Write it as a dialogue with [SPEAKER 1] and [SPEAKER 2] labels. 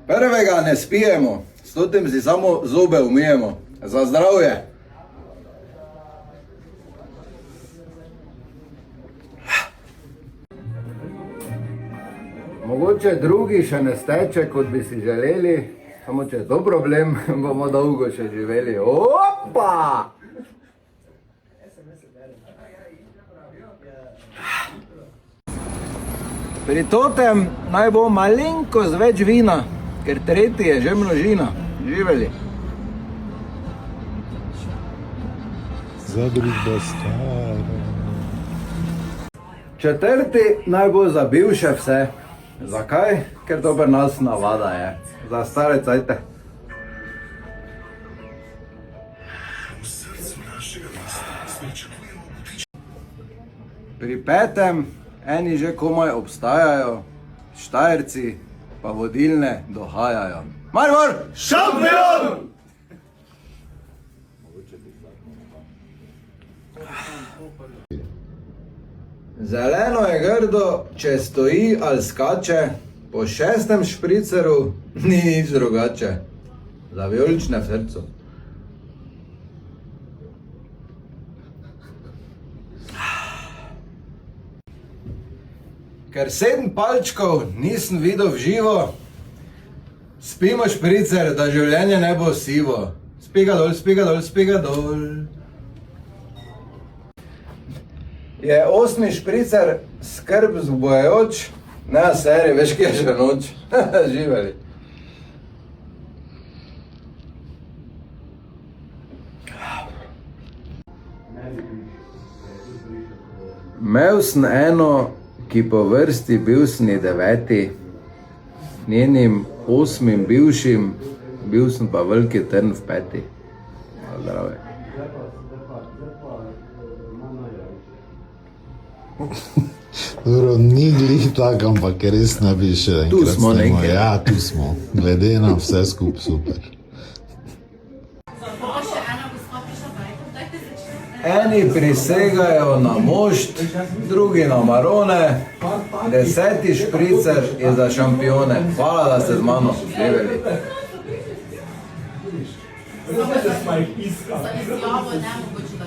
[SPEAKER 1] Prvega ne spijemo, s tem si samo zobe umijemo. Za zdravje! Mogoče drugi še ne steče, kot bi si želeli, samo če je to problem, bomo dolgo še živeli. Opa! Pri totem naj bo malenkost več vina, ker tretji je že množina. Živeli.
[SPEAKER 2] Zadružba stara.
[SPEAKER 1] Četrti naj bo za bivše vse. Zakaj? Ker to pri nas navada je. Za stare cajte. Pri petem eni že komaj obstajajo, Štajerci pa vodilne dohajajo. Maribor! Šampion! Zeleno je grdo, če stoji ali skače, po 6. špriceru ni nič drugače. Za vijolične v srcu. Ker 7 palčkov nisem videl v živo, spimo špricer, da življenje ne bo sivo. Spiga dol, spiga dol, spiga dol. Je 8. špricer skrb zbujajoč? Ne, seri, veš, kje je že noč. Živeli. Imel sem eno, ki po vrsti bil sem 9, njenim 8. bivšim, bil sem pa veliki trn v 5. Zdravje.
[SPEAKER 2] Dobro, ni glih tak, ampak res ne bi še enkrat.
[SPEAKER 1] Tu smo nekaj.
[SPEAKER 2] Ja, tu smo. Glede na vse skup super.
[SPEAKER 1] Eni prisegajo na mošt, drugi na marone, 10. špricer je za šampione. Hvala, da ste z mano živeli.
[SPEAKER 3] Za izjavo nemogoče, da